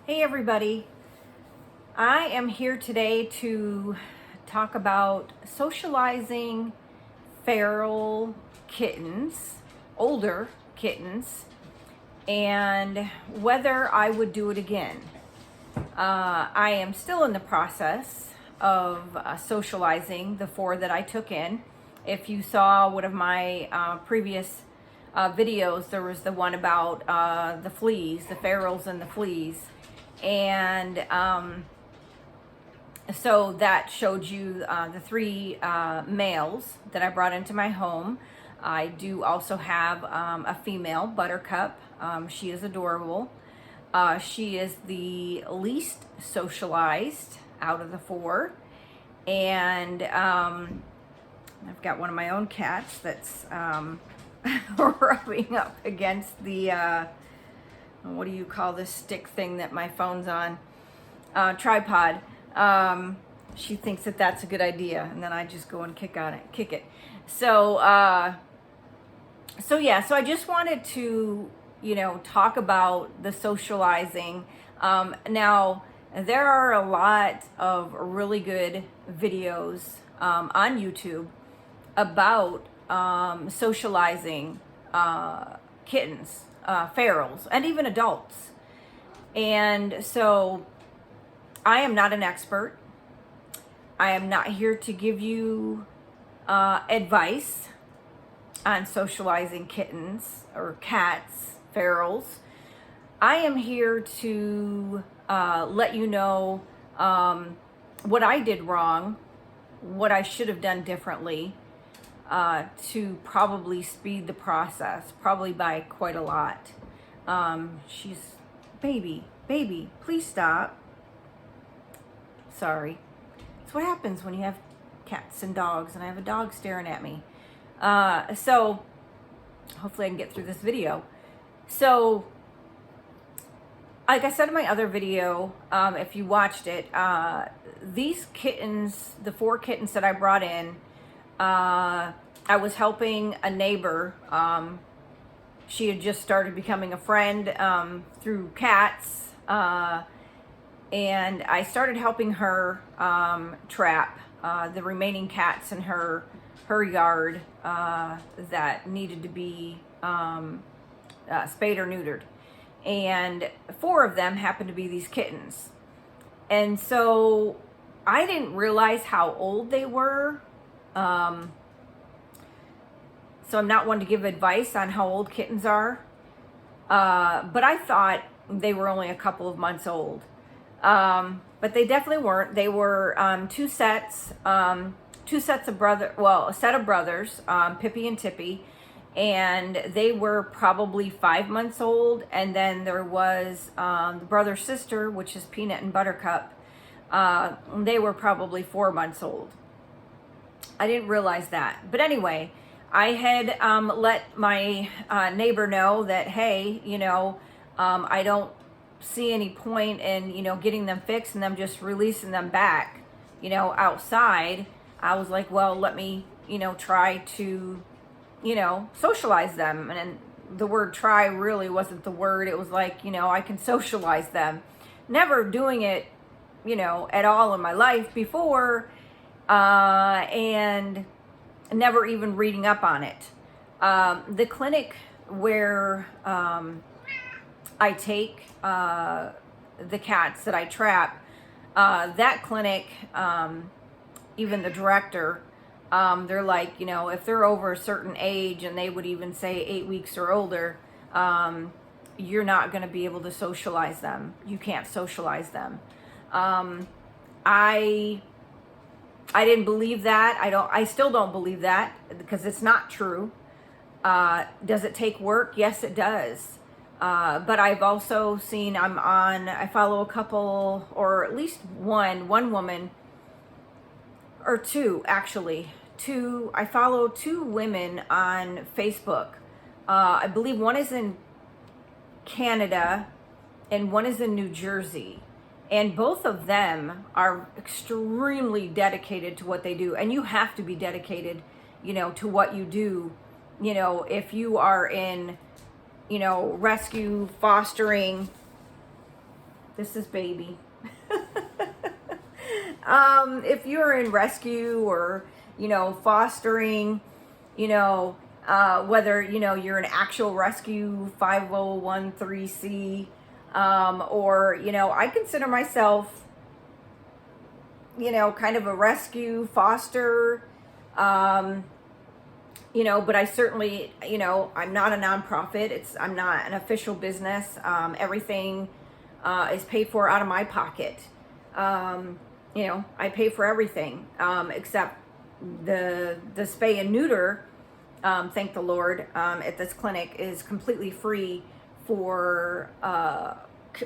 Hey everybody, I am here today to talk about socializing feral kittens, older kittens, and whether I would do it again. I am still in the process of socializing the 4 that I took in. If you saw one of my previous videos, there was the one about the fleas, the ferals and the fleas. And so that showed you the 3 males that I brought into my home. I do also have a female, Buttercup. She is adorable. She is the least socialized out of the 4. And I've got one of my own cats that's rubbing up against the, what do you call this stick thing that my phone's on? Tripod. She thinks that that's a good idea, and then I just go and kick it. So I just wanted to, talk about the socializing. Now, there are a lot of really good videos on YouTube about socializing kittens, ferals, and even adults. And so I am not an expert. I am not here to give you advice on socializing kittens or cats, ferals. I am here to let you know what I did wrong, what I should have done differently to probably speed the process, probably by quite a lot. She's, baby, please stop. Sorry. It's what happens when you have cats and dogs, and I have a dog staring at me. So hopefully I can get through this video. So like I said in my other video, if you watched it, these kittens, the 4 kittens that I brought in, I was helping a neighbor. She had just started becoming a friend through cats, and I started helping her trap the remaining cats in her yard that needed to be spayed or neutered. And 4 of them happened to be these kittens. And so I didn't realize how old they were. So I'm not one to give advice on how old kittens are. But I thought they were only a couple of months old. But they definitely weren't. They were 2 sets of a set of brothers, Pippi and Tippy, and they were probably 5 months old. And then there was the brother sister, which is Peanut and Buttercup. They were probably 4 months old. I didn't realize that. But anyway, I had let my neighbor know that, hey, I don't see any point in, getting them fixed and them just releasing them back, outside. I was like, well, let me, try to, socialize them. And the word try really wasn't the word. It was like, I can socialize them. Never doing it, at all in my life before, and never even reading up on it. The clinic where I take the cats that I trap, that clinic, even the director, they're like, if they're over a certain age, and they would even say 8 weeks or older, you're not going to be able to socialize them. You can't socialize them. I didn't believe that. I still don't believe that, because it's not true. Does it take work? Yes, it does. But I've also seen, I follow a couple, or at least one woman, or 2 actually. I follow 2 women on Facebook. I believe one is in Canada and one is in New Jersey. And both of them are extremely dedicated to what they do. And you have to be dedicated, to what you do. If you are in, rescue, fostering, This is Baby. If you're in rescue or, fostering, whether, you're an actual rescue 5013C, or, I consider myself, kind of a rescue foster, but I certainly, I'm not a nonprofit. I'm not an official business. Everything is paid for out of my pocket. I pay for everything except the spay and neuter. Thank the Lord. At this clinic is completely free for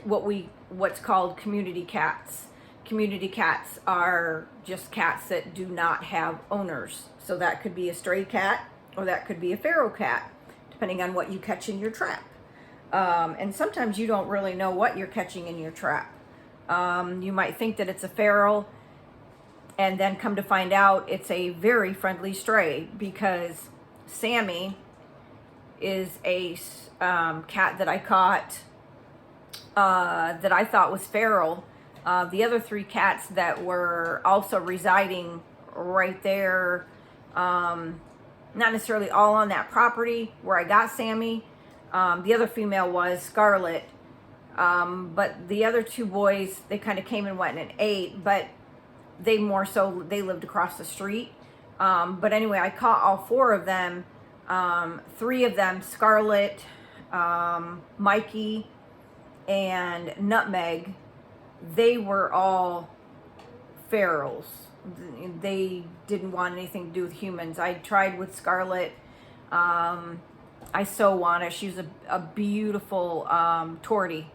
what's called community cats. Community cats are just cats that do not have owners. So that could be a stray cat or that could be a feral cat, depending on what you catch in your trap. And sometimes you don't really know what you're catching in your trap. You might think that it's a feral and then come to find out it's a very friendly stray, because Sammy is a cat that I caught that I thought was feral. The other 3 cats that were also residing right there, not necessarily all on that property where I got Sammy. The other female was Scarlet. But the other 2 boys, they kind of came and went and ate, but they lived across the street. But anyway, I caught all 4 of them. 3 of them, Scarlet, Mikey, and Nutmeg, they were all ferals. They didn't want anything to do with humans. I tried with Scarlet. I so want her. She's a beautiful tortie,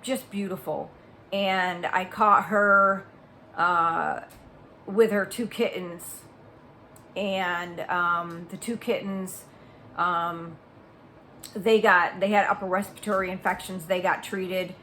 just beautiful. And I caught her with her 2 kittens. And the 2 kittens, they had upper respiratory infections. They got treated.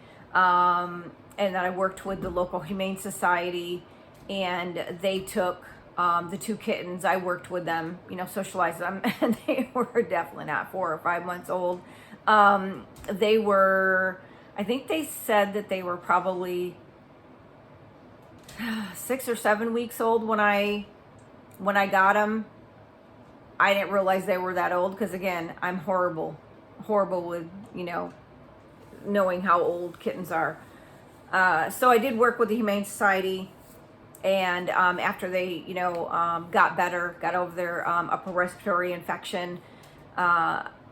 And then I worked with the local Humane Society, and they took the 2 kittens. I worked with them, socialized them, and they were definitely not 4 or 5 months old. They were, I think they said that they were probably 6 or 7 weeks old when I got them. I didn't realize they were that old because, again, I'm horrible with, knowing how old kittens are. So I did work with the Humane Society, and after they, got better, got over their upper respiratory infection,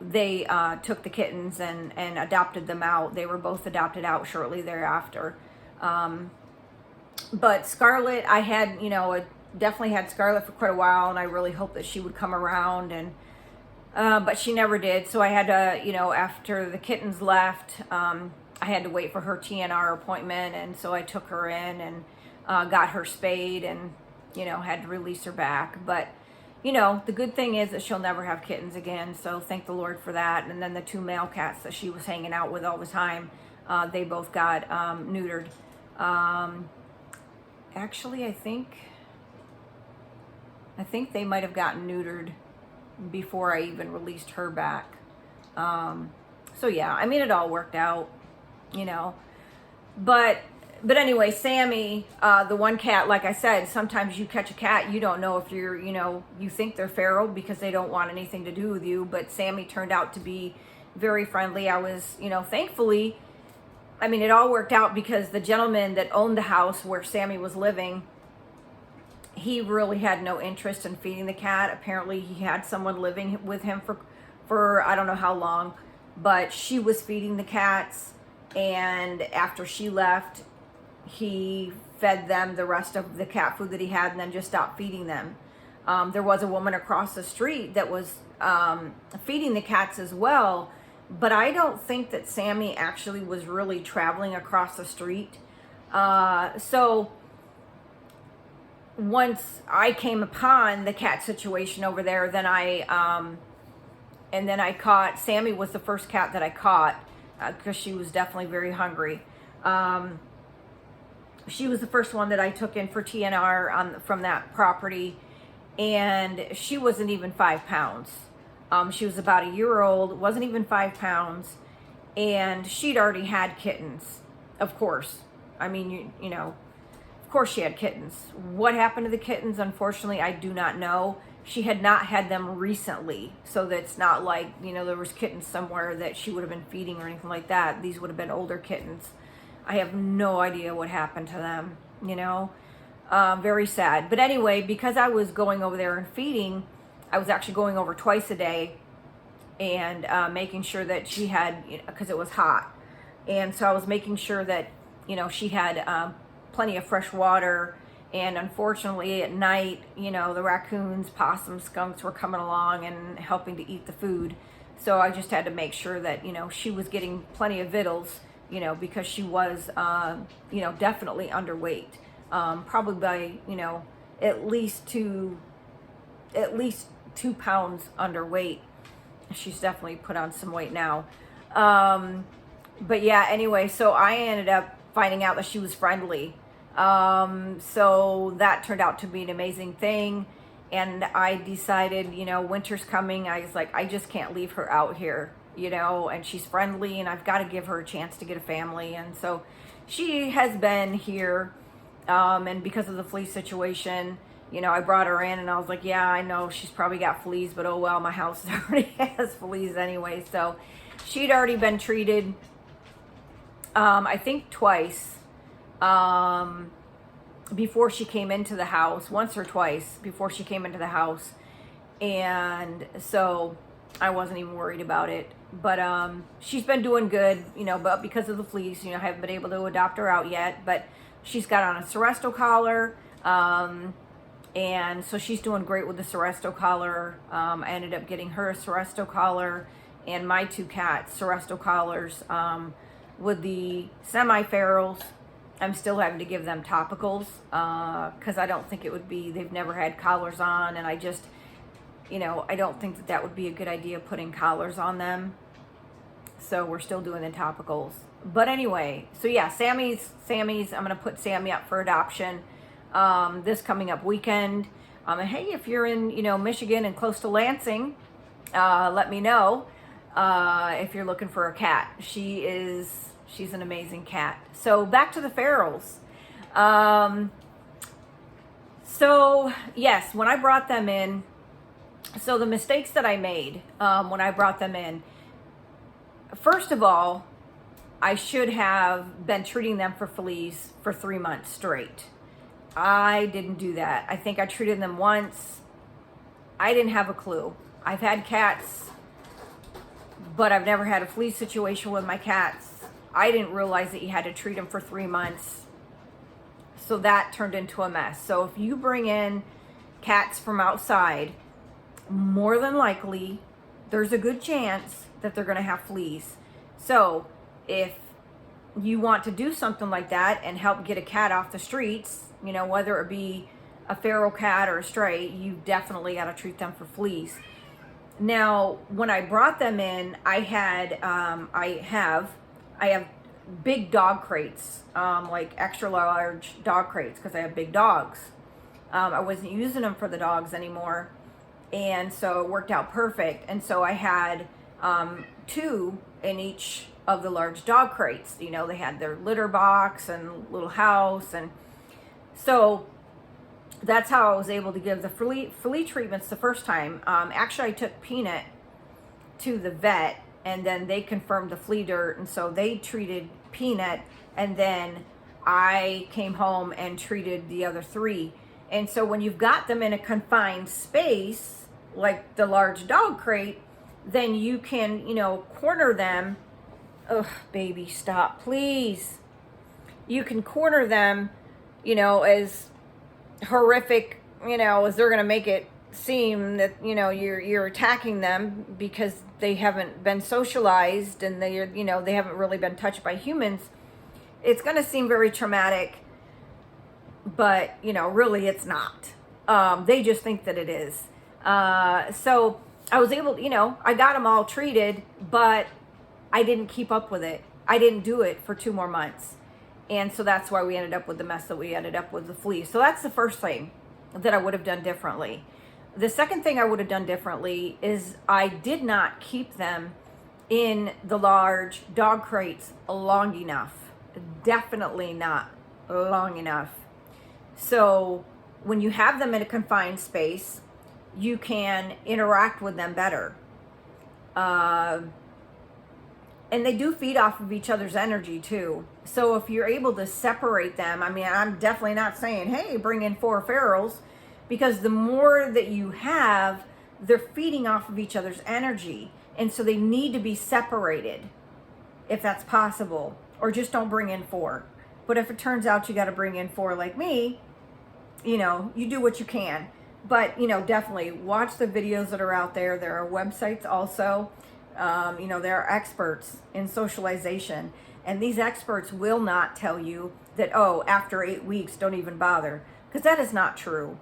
they took the kittens and adopted them out. They were both adopted out shortly thereafter. But Scarlet, I had, definitely had Scarlet for quite a while, and I really hoped that she would come around, and but she never did. So I had to, after the kittens left, I had to wait for her TNR appointment, and so I took her in and got her spayed and, had to release her back. But, the good thing is that she'll never have kittens again, so thank the Lord for that. And then the 2 male cats that she was hanging out with all the time, they both got neutered. Actually, I think they might have gotten neutered before I even released her back. So yeah, I mean, it all worked out. But anyway, Sammy, the one cat, like I said, sometimes you catch a cat, you don't know if you're, you think they're feral because they don't want anything to do with you, but Sammy turned out to be very friendly. I was, thankfully, I mean, it all worked out because the gentleman that owned the house where Sammy was living, he really had no interest in feeding the cat. Apparently he had someone living with him for I don't know how long, but she was feeding the cats. And after she left, he fed them the rest of the cat food that he had and then just stopped feeding them. There was a woman across the street that was feeding the cats as well, but I don't think that Sammy actually was really traveling across the street. So once I came upon the cat situation over there, then I caught, Sammy was the first cat that I caught, because she was definitely very hungry. She was the first one that I took in for TNR from that property, and she wasn't even 5 pounds. She was about a year old, wasn't even 5 pounds, and she'd already had kittens. of course. I mean, you know, of course she had kittens. What happened to the kittens? Unfortunately, I do not know. She had not had them recently, so that's not like, you know, there was kittens somewhere that she would have been feeding or anything like that. These would have been older kittens. I have no idea what happened to them, you know. Very sad. But anyway, because I was going over there and feeding, I was actually going over twice a day and making sure that she had, because it was hot. And so I was making sure that, you know, she had plenty of fresh water. And unfortunately at night, you know, the raccoons, possums, skunks were coming along and helping to eat the food. So I just had to make sure that, you know, she was getting plenty of victuals, you know, because she was, you know, definitely underweight. Probably by, you know, at least 2 pounds underweight. She's definitely put on some weight now. But yeah, anyway, so I ended up finding out that she was friendly. So that turned out to be an amazing thing. And I decided, you know, winter's coming. I was like, I just can't leave her out here, you know, and she's friendly and I've got to give her a chance to get a family. And so she has been here. And because of the flea situation, you know, I brought her in and I was like, yeah, I know she's probably got fleas, but oh well, my house already has fleas anyway. So she'd already been treated, I think twice, before she came into the house, once or twice before she came into the house. And so I wasn't even worried about it, but, she's been doing good, you know, but because of the fleas, you know, I haven't been able to adopt her out yet, but she's got on a Seresto collar. And so she's doing great with the Seresto collar. I ended up getting her a Seresto collar and my 2 cats Seresto collars. With the semi-ferals, I'm still having to give them topicals because I don't think it would be, they've never had collars on, and I just, you know, I don't think that that would be a good idea, putting collars on them. So we're still doing the topicals. But anyway, so yeah, Sammy's, I'm going to put Sammy up for adoption this coming up weekend. And hey, if you're in, you know, Michigan and close to Lansing, let me know if you're looking for a cat. She's an amazing cat. So back to the ferals. So yes, when I brought them in, so the mistakes that I made when I brought them in, first of all, I should have been treating them for fleas for 3 months straight. I didn't do that. I think I treated them once. I didn't have a clue. I've had cats, but I've never had a flea situation with my cats. I didn't realize that you had to treat them for 3 months. So that turned into a mess. So if you bring in cats from outside, more than likely, there's a good chance that they're going to have fleas. So if you want to do something like that and help get a cat off the streets, you know, whether it be a feral cat or a stray, you definitely got to treat them for fleas. Now, when I brought them in, I have big dog crates, like extra large dog crates, because I have big dogs. I wasn't using them for the dogs anymore, and so it worked out perfect. And so I had 2 in each of the large dog crates. You know, they had their litter box and little house, and so that's how I was able to give the flea treatments the first time. Actually, I took Peanut to the vet, and then they confirmed the flea dirt, and so they treated Peanut, and then I came home and treated the other 3. And so when you've got them in a confined space, like the large dog crate, then you can, you know, corner them. Ugh, baby, stop, please. You can corner them, you know, as horrific, you know, as they're going to make it seem that, you know, you're attacking them, because they haven't been socialized and they haven't really been touched by humans. It's going to seem very traumatic, but, you know, really it's not. They just think that it is. So I was able, you know, I got them all treated, but I didn't keep up with it. I didn't do it for 2 more months. And so that's why we ended up with the mess that we ended up with, the fleas. So that's the first thing that I would have done differently. The second thing I would have done differently is I did not keep them in the large dog crates long enough. definitely not long enough. So when you have them in a confined space, you can interact with them better. And they do feed off of each other's energy too. So if you're able to separate them, I mean, I'm definitely not saying, hey, bring in 4 ferals, because the more that you have, they're feeding off of each other's energy. And so they need to be separated if that's possible, or just don't bring in 4. But if it turns out you got to bring in 4 like me, you know, you do what you can. But, you know, definitely watch the videos that are out there. There are websites also. You know, there are experts in socialization, and these experts will not tell you that, oh, after 8 weeks, don't even bother, because that is not true.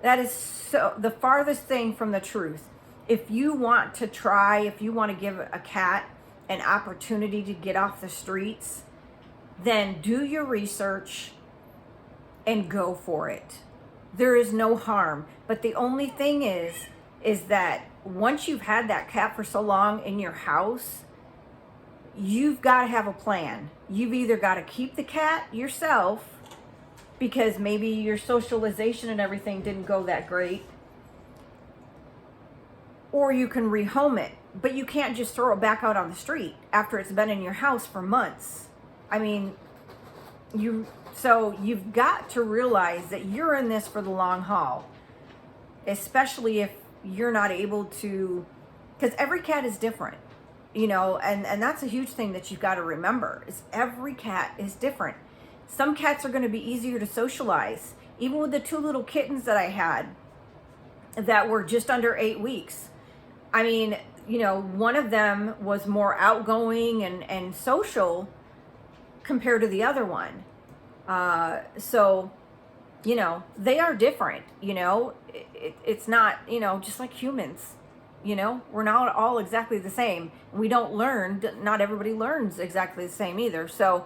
That is so the farthest thing from the truth. If you want to try, if you want to give a cat an opportunity to get off the streets, then do your research and go for it. There is no harm. But the only thing is that once you've had that cat for so long in your house, you've got to have a plan. You've either got to keep the cat yourself because maybe your socialization and everything didn't go that great, or you can rehome it. But you can't just throw it back out on the street after it's been in your house for months. I mean, so you've got to realize that you're in this for the long haul, especially if you're not able to, because every cat is different, you know, and that's a huge thing that you've got to remember, is every cat is different. Some cats are going to be easier to socialize. Even with the 2 little kittens that I had that were just under 8 weeks. I mean, you know, one of them was more outgoing and social compared to the other one. So, you know, they are different, you know, it's not, you know, just like humans, you know, we're not all exactly the same. We don't learn, not everybody learns exactly the same either. So,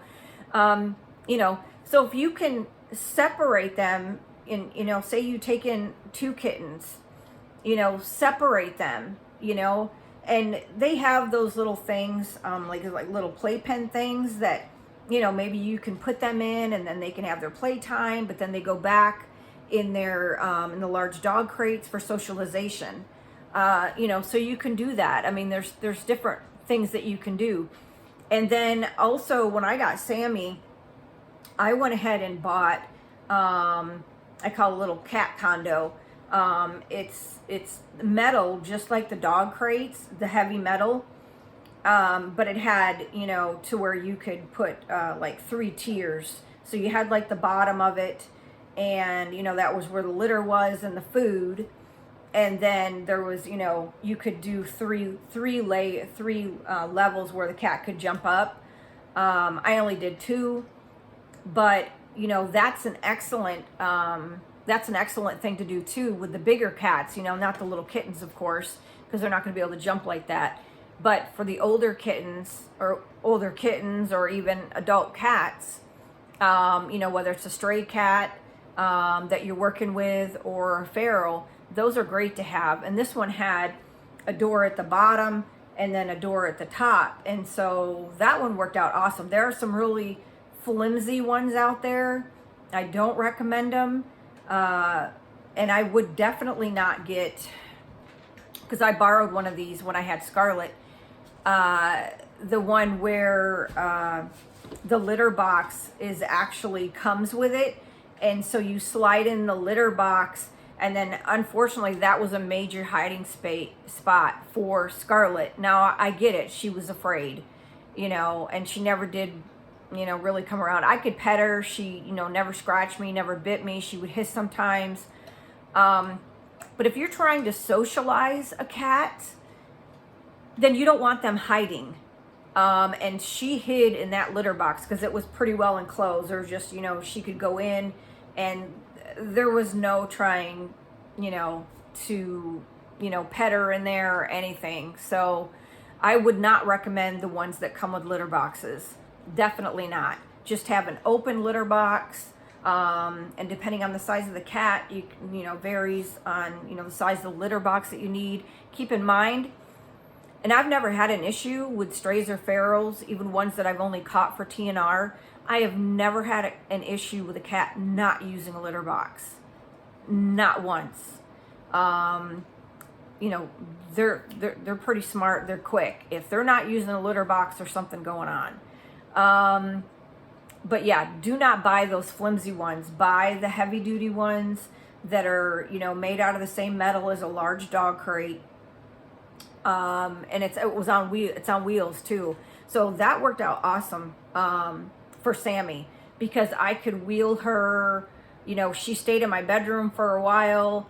you know, so if you can separate them in, you know, say you take in 2 kittens, you know, separate them, you know, and they have those little things, like little playpen things that, you know, maybe you can put them in and then they can have their playtime, but then they go back in their, in the large dog crates for socialization. You know, so you can do that. I mean, there's different things that you can do. And then also when I got Sammy, I went ahead and bought, I call it a little cat condo. It's metal, just like the dog crates, the heavy metal. But it had, you know, to where you could put, like 3 tiers. So you had like the bottom of it, and, you know, that was where the litter was and the food. And then there was, you know, you could do three levels where the cat could jump up. I only did 2, but, you know, that's an excellent thing to do too with the bigger cats, you know, not the little kittens, of course, because they're not going to be able to jump like that. But for the older kittens or even adult cats, you know, whether it's a stray cat that you're working with or a feral, those are great to have. And this one had a door at the bottom and then a door at the top. And so that one worked out awesome. There are some really flimsy ones out there. I don't recommend them. And I would definitely not get, because I borrowed one of these when I had Scarlet, the one where the litter box is actually comes with it. And so you slide in the litter box, and then unfortunately that was a major hiding spot for Scarlet. Now I get it, she was afraid, you know, and she never did, you know, really come around. I could pet her, she, you know, never scratched me, never bit me, she would hiss sometimes. But if you're trying to socialize a cat, then you don't want them hiding. And she hid in that litter box because it was pretty well enclosed. Or just, you know, she could go in and there was no trying, you know, to, you know, pet her in there or anything. So I would not recommend the ones that come with litter boxes. Definitely not. Just have an open litter box. And depending on the size of the cat, you know, varies on, you know, the size of the litter box that you need. Keep in mind, and I've never had an issue with strays or ferals, even ones that I've only caught for TNR, I have never had an issue with a cat not using a litter box. Not once. You know, they're pretty smart. They're quick. If they're not using a litter box, there's something going on. But yeah, do not buy those flimsy ones. Buy the heavy duty ones that are, you know, made out of the same metal as a large dog crate. And it's on wheels too. So that worked out awesome for Sammy, because I could wheel her. You know, she stayed in my bedroom for a while,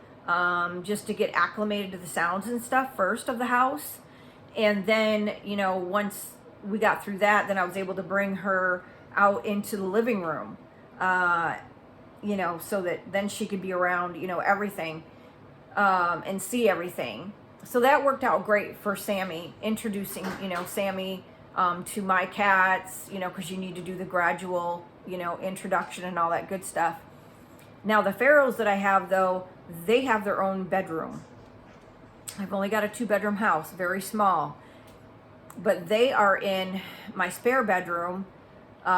just to get acclimated to the sounds and stuff first of the house. And then, you know, once we got through that, then I was able to bring her out into the living room, you know, so that then she could be around, you know, everything, and see everything. So that worked out great for Sammy, introducing, you know, Sammy to my cats, you know, because you need to do the gradual, you know, introduction and all that good stuff. Now, the Pharaohs that I have, though, they have their own bedroom. I've only got a 2-bedroom house, very small. But they are in my spare bedroom,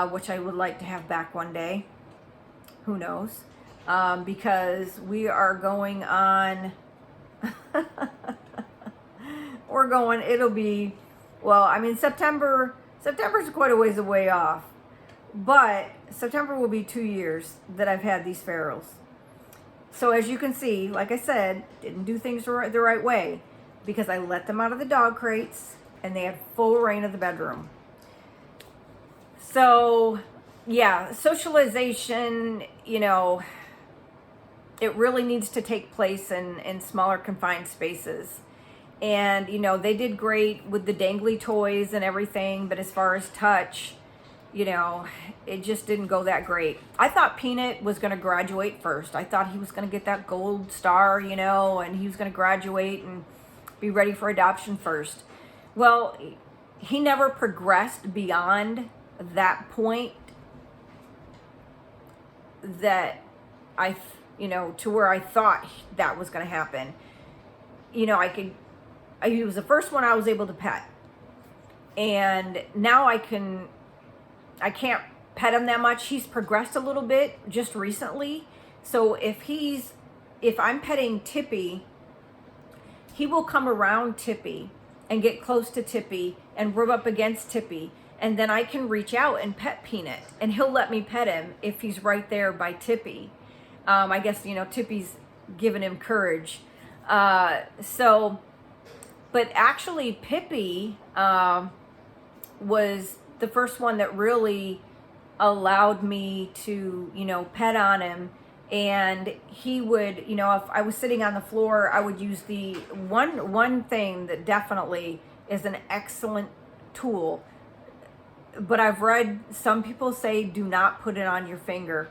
which I would like to have back one day. Who knows? Because we are going on... it'll be... Well, I mean, September's quite a ways away off. But September will be 2 years that I've had these Pharaohs. So as you can see, like I said, didn't do things the right way, because I let them out of the dog crates and they had full reign of the bedroom. So yeah, socialization, you know, it really needs to take place in smaller confined spaces. And, you know, they did great with the dangly toys and everything, but as far as touch, you know, it just didn't go that great. I thought Peanut was going to graduate first. I thought he was going to get that gold star, you know, and he was going to graduate and be ready for adoption first. Well, he never progressed beyond that point that you know, to where I thought that was going to happen. You know, he was the first one I was able to pet. And now I can't pet him that much. He's progressed a little bit just recently. So if I'm petting Tippy, he will come around Tippy and get close to Tippy and rub up against Tippy. And then I can reach out and pet Peanut, and he'll let me pet him if he's right there by Tippy. I guess, you know, Tippy's giving him courage. But actually Pippi was the first one that really allowed me to, you know, pet on him. And he would, you know, if I was sitting on the floor, I would use the one thing that definitely is an excellent tool. But I've read some people say, do not put it on your finger.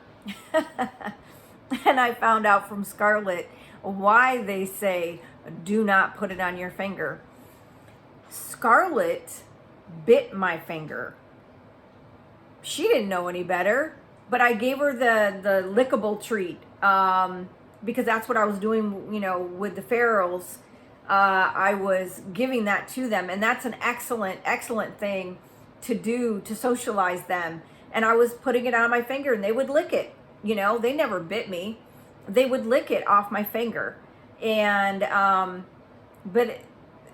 And I found out from Scarlett why they say, do not put it on your finger. Scarlett bit my finger. She didn't know any better, but I gave her the lickable treat, because that's what I was doing, you know, with the Pharaohs. I was giving that to them, and that's an excellent thing to do to socialize them. And I was putting it on my finger, and they would lick it. You know, they never bit me. They would lick it off my finger. And but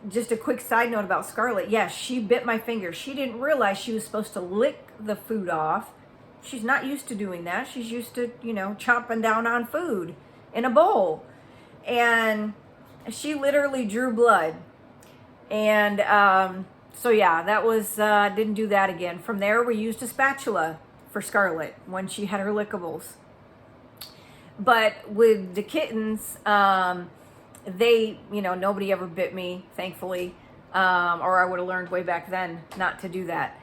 just a quick side note about Scarlett. Yes, she bit my finger. She didn't realize she was supposed to lick the food off. She's not used to doing that. She's used to, you know, chomping down on food in a bowl. And she literally drew blood. And so yeah, that was, didn't do that again. From there, we used a spatula for Scarlett when she had her lickables. But with the kittens, they, you know, nobody ever bit me, thankfully, or I would have learned way back then not to do that.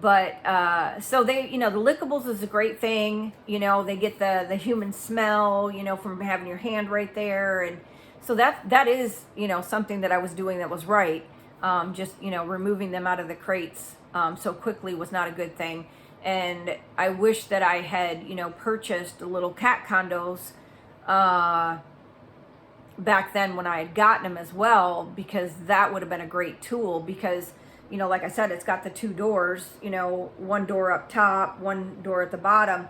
But so they, you know, the lickables is a great thing. You know, they get the human smell, you know, from having your hand right there. And so that is, you know, something that I was doing that was right. Just, you know, removing them out of the crates so quickly was not a good thing. And I wish that I had, you know, purchased the little cat condos back then when I had gotten them as well, because that would have been a great tool. Because, like I said, it's got the two doors, one door up top, one door at the bottom.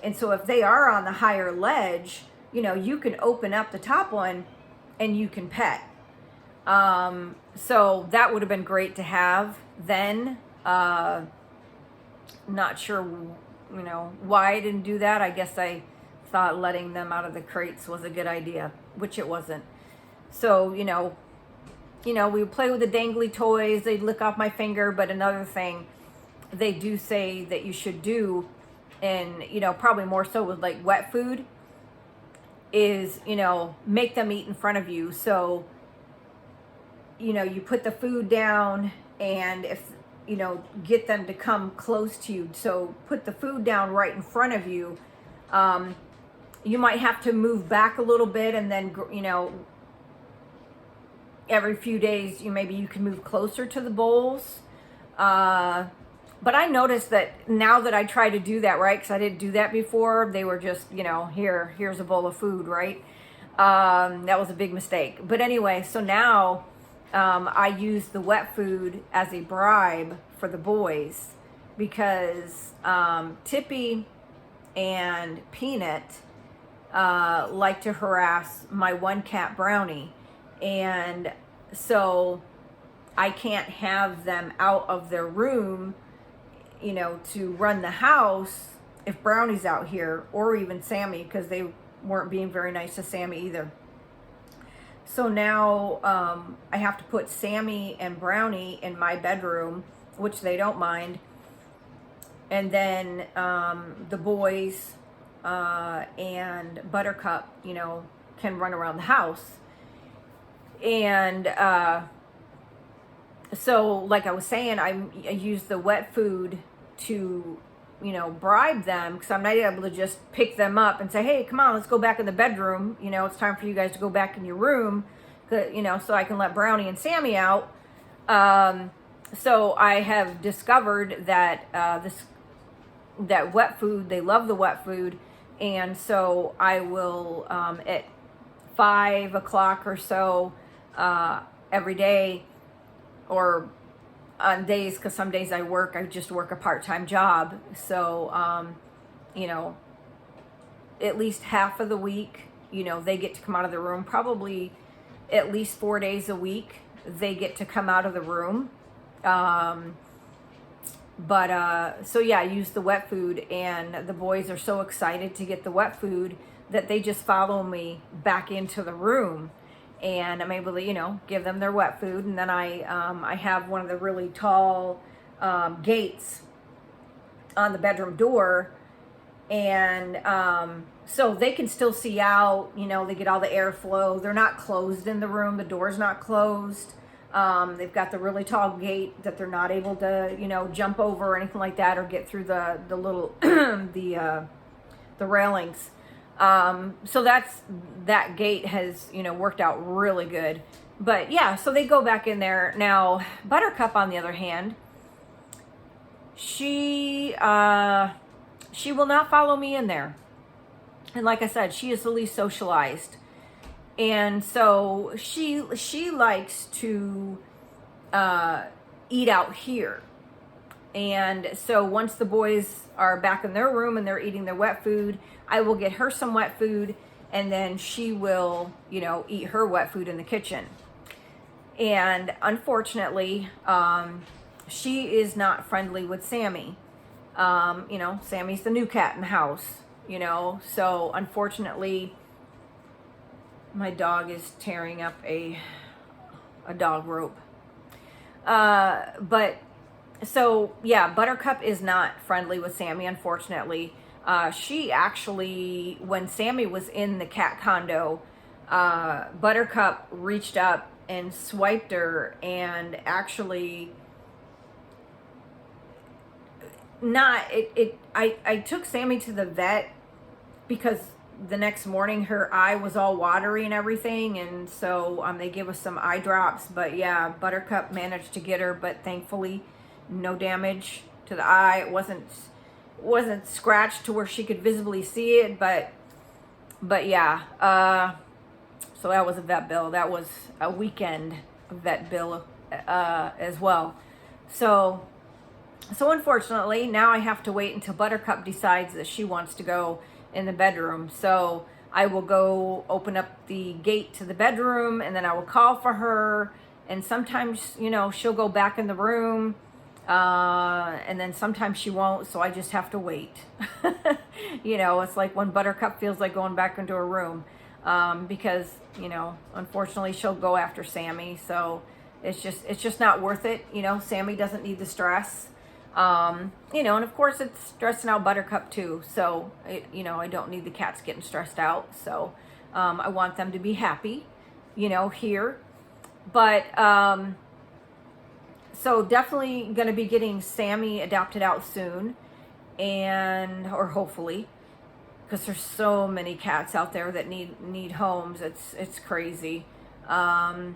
And so if they are on the higher ledge, you can open up the top one and you can pet. So that would have been great to have then. Not sure, why I didn't do that. I guess I thought letting them out of the crates was a good idea, which it wasn't. So, we would play with the dangly toys. They'd lick off my finger. But another thing they do say that you should do, and, probably more so with like wet food, is, make them eat in front of you. So, you put the food down, and if, get them to come close to you. So put the food down right in front of you. You might have to move back a little bit, and then, every few days, maybe you can move closer to the bowls. But I noticed that now that I try to do that, right, because I didn't do that before, they were just, here's a bowl of food, right? That was a big mistake. But anyway, so now I use the wet food as a bribe for the boys, because Tippy and Peanut like to harass my one cat Brownie. And so I can't have them out of their room, to run the house if Brownie's out here, or even Sammy, because they weren't being very nice to Sammy either. So now I have to put Sammy and Brownie in my bedroom, which they don't mind. And then the boys and Buttercup, can run around the house. And so, like I was saying, I use the wet food to, bribe them, because I'm not able to just pick them up and say, hey, come on, let's go back in the bedroom. It's time for you guys to go back in your room, so I can let Brownie and Sammy out. So I have discovered that that wet food, they love the wet food. And so I will, at 5 o'clock or so, every day, or on days, because some days I just work a part-time job. So, at least half of the week, they get to come out of the room. Probably at least 4 days a week, they get to come out of the room. So yeah, I use the wet food, and the boys are so excited to get the wet food that they just follow me back into the room. And I'm able to, give them their wet food. And then I have one of the really tall gates on the bedroom door. And so they can still see out, they get all the airflow. They're not closed in the room. The door's not closed. They've got the really tall gate that they're not able to, jump over or anything like that, or get through the little, the railings. So that gate has, worked out really good. But yeah, so they go back in there. Now, Buttercup, on the other hand, she will not follow me in there. And like I said, she is the least socialized. And so she likes to eat out here. And so once the boys are back in their room and they're eating their wet food, I will get her some wet food, and then she will, eat her wet food in the kitchen. And unfortunately, she is not friendly with Sammy. Sammy's the new cat in the house, so unfortunately, my dog is tearing up a dog rope. But so yeah, Buttercup is not friendly with Sammy, unfortunately. She actually, when Sammy was in the cat condo, Buttercup reached up and swiped her, and actually I took Sammy to the vet, because the next morning her eye was all watery and everything, and so they gave us some eye drops. But yeah, Buttercup managed to get her, but thankfully no damage to the eye. It wasn't scratched to where she could visibly see it, but yeah, so that was a vet bill. That was a weekend vet bill as well. So, so unfortunately, now I have to wait until Buttercup decides that she wants to go in the bedroom. So I will go open up the gate to the bedroom, and then I will call for her. And sometimes, you know, she'll go back in the room, and then sometimes she won't. So I just have to wait. You know, it's like when Buttercup feels like going back into her room, because, you know, unfortunately she'll go after Sammy. So it's just not worth it. You know, Sammy doesn't need the stress. You know, and of course it's stressing out Buttercup too. So, you know, I don't need the cats getting stressed out. So, I want them to be happy, you know, here. But, so definitely going to be getting Sammy adopted out soon, or hopefully, because there's so many cats out there that need homes. It's crazy. And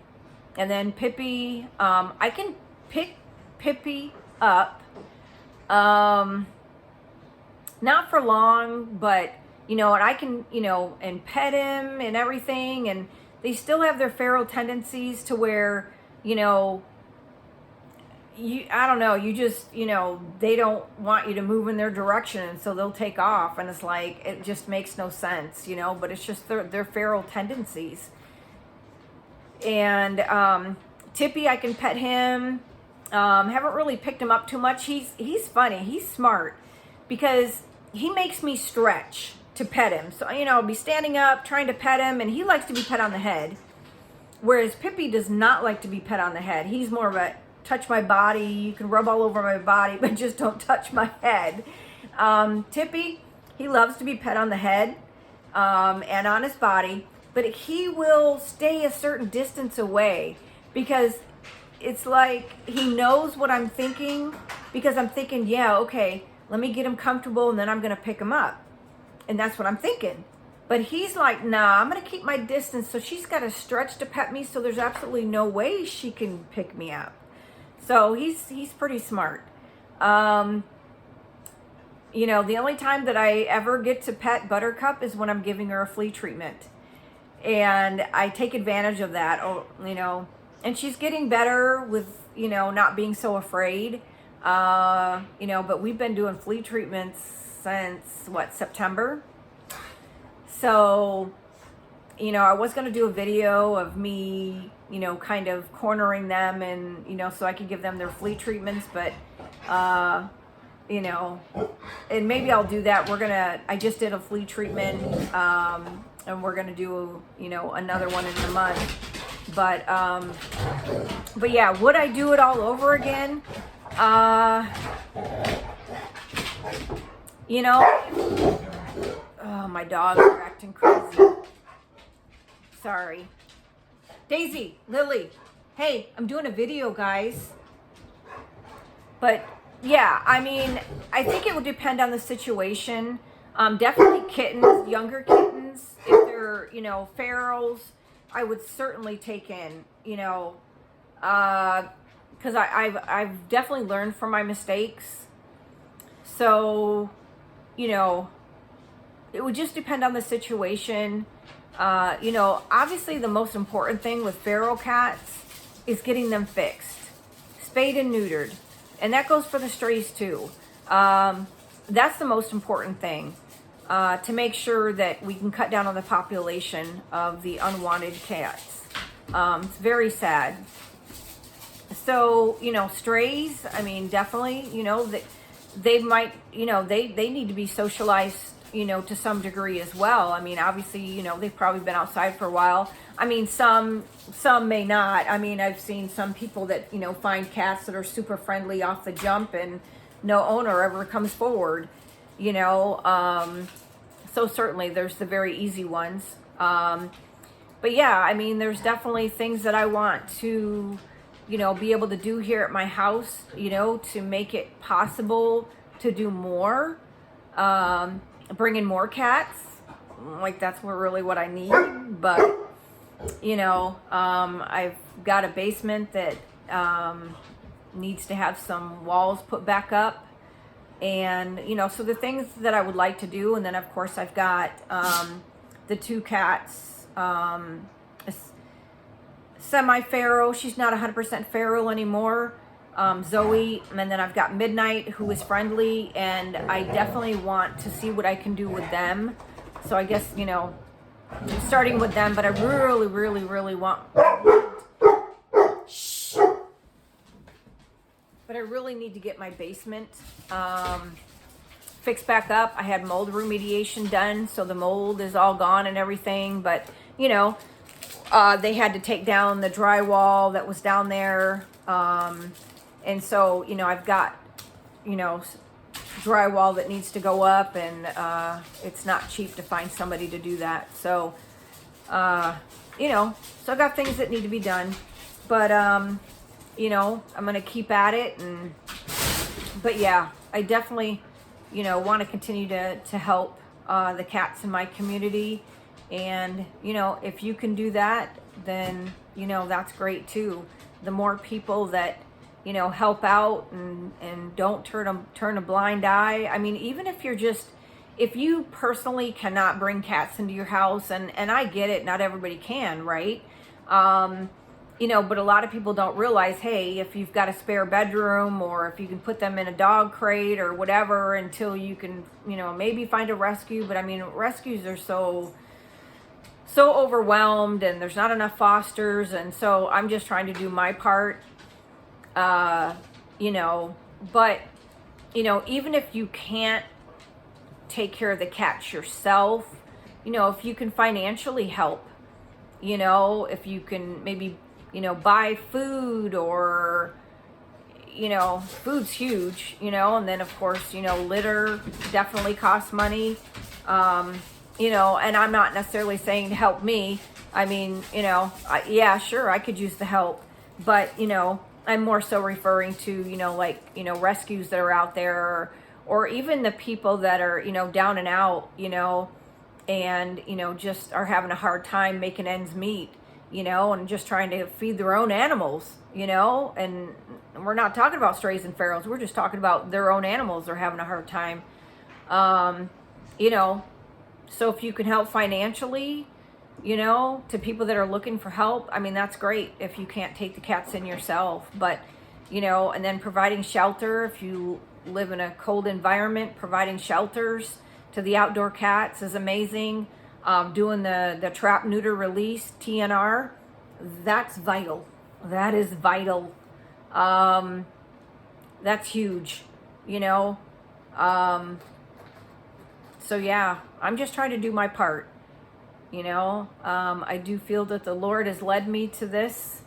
then Pippi, I can pick Pippi up. Not for long, but, you know, and I can, you know, and pet him and everything, and they still have their feral tendencies to where, you know, I don't know, you just, you know, they don't want you to move in their direction, and so they'll take off, and it's like, it just makes no sense, you know, but it's just their feral tendencies. And, Tippy, I can pet him. Haven't really picked him up too much. He's funny. He's smart because he makes me stretch to pet him. So, you know, I'll be standing up trying to pet him, and he likes to be pet on the head. Whereas Pippi does not like to be pet on the head. He's more of a touch my body. You can rub all over my body, but just don't touch my head. Tippy, he loves to be pet on the head, and on his body, but he will stay a certain distance away because it's like he knows what I'm thinking, because I'm thinking, yeah, okay, let me get him comfortable and then I'm going to pick him up. And that's what I'm thinking. But he's like, nah, I'm going to keep my distance. So she's got to stretch to pet me, so there's absolutely no way she can pick me up. So he's pretty smart. You know, the only time that I ever get to pet Buttercup is when I'm giving her a flea treatment. And I take advantage of that, you know. And she's getting better with, you know, not being so afraid. You know, but we've been doing flea treatments since, September? So, you know, I was going to do a video of me, you know, kind of cornering them and, you know, so I could give them their flea treatments, but, you know, and maybe I'll do that. I just did a flea treatment, and we're going to do, you know, another one in a month. But yeah, would I do it all over again? You know, oh, my dogs are acting crazy. Sorry. Daisy, Lily, hey, I'm doing a video, guys. But yeah, I mean, I think it would depend on the situation. Definitely kittens, younger kittens, if they're, you know, ferals, I would certainly take in, you know, because I've definitely learned from my mistakes. So, you know, it would just depend on the situation. You know, obviously the most important thing with feral cats is getting them fixed, spayed and neutered, and that goes for the strays too. That's the most important thing. To make sure that we can cut down on the population of the unwanted cats. It's very sad. So, you know, strays, I mean, definitely, you know, they might, you know, they need to be socialized, you know, to some degree as well. I mean, obviously, you know, they've probably been outside for a while. I mean, some may not. I mean, I've seen some people that, you know, find cats that are super friendly off the jump and no owner ever comes forward. You know, so certainly there's the very easy ones. But yeah, I mean, there's definitely things that I want to, you know, be able to do here at my house, you know, to make it possible to do more, bring in more cats. Like, that's really what I need. But, you know, I've got a basement that needs to have some walls put back up. And, you know, so the things that I would like to do. And then, of course, I've got the two cats, semi-feral. She's not 100% feral anymore. Zoe, and then I've got Midnight, who is friendly, and I definitely want to see what I can do with them. So I guess, starting with them, but I really, really, really want... Shh. But I really need to get my basement fixed back up. I had mold remediation done, so the mold is all gone and everything, but, they had to take down the drywall that was down there. And so, I've got, drywall that needs to go up, and it's not cheap to find somebody to do that. So, so I've got things that need to be done. But, I'm going to keep at it. But yeah, I definitely, want to continue to help the cats in my community. And, if you can do that, then, that's great too. The more people that, help out and don't turn a blind eye. I mean, even if if you personally cannot bring cats into your house, and I get it, not everybody can, right? But a lot of people don't realize, hey, if you've got a spare bedroom, or if you can put them in a dog crate or whatever until you can, maybe find a rescue. But I mean, rescues are so overwhelmed, and there's not enough fosters. And so I'm just trying to do my part. But, even if you can't take care of the cats yourself, if you can financially help, if you can maybe, buy food, or, food's huge, and then of course, litter definitely costs money, and I'm not necessarily saying to help me. I mean, yeah, sure, I could use the help, but, I'm more so referring to, rescues that are out there, or even the people that are, down and out, and, just are having a hard time making ends meet, and just trying to feed their own animals, and we're not talking about strays and ferals. We're just talking about their own animals are having a hard time. So if you can help financially, to people that are looking for help, I mean, that's great if you can't take the cats in yourself. But, and then providing shelter, if you live in a cold environment, providing shelters to the outdoor cats is amazing. Doing the trap, neuter, release, TNR, that's vital. That is vital. That's huge, So yeah, I'm just trying to do my part. I do feel that the Lord has led me to this,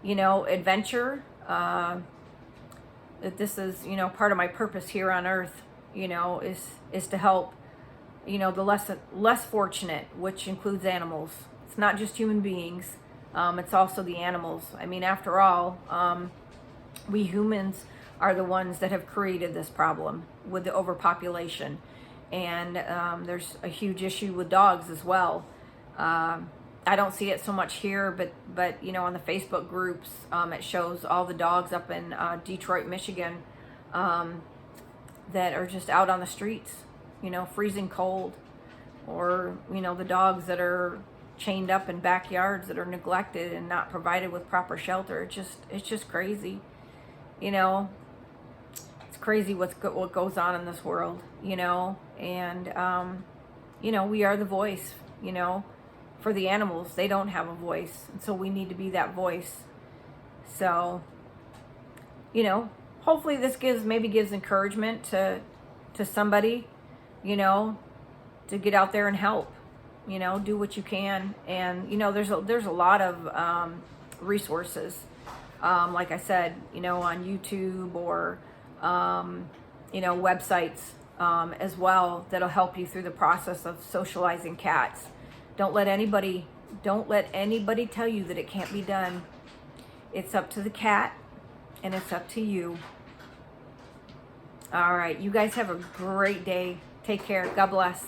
adventure, that this is, part of my purpose here on earth, is to help, the less fortunate, which includes animals. It's not just human beings. It's also the animals. I mean, after all, we humans are the ones that have created this problem with the overpopulation. And there's a huge issue with dogs as well. I don't see it so much here, but on the Facebook groups, it shows all the dogs up in Detroit, Michigan, that are just out on the streets, freezing cold, or the dogs that are chained up in backyards that are neglected and not provided with proper shelter. It's just crazy, It's crazy what goes on in this world, and we are the voice, for the animals. They don't have a voice, and so we need to be that voice. So, hopefully this gives encouragement to somebody, to get out there and help, do what you can. And there's a lot of resources, like I said, on YouTube, or websites as well, that'll help you through the process of socializing cats. Don't let anybody tell you that it can't be done. It's up to the cat, and it's up to you. All right, you guys have a great day. Take care. God bless.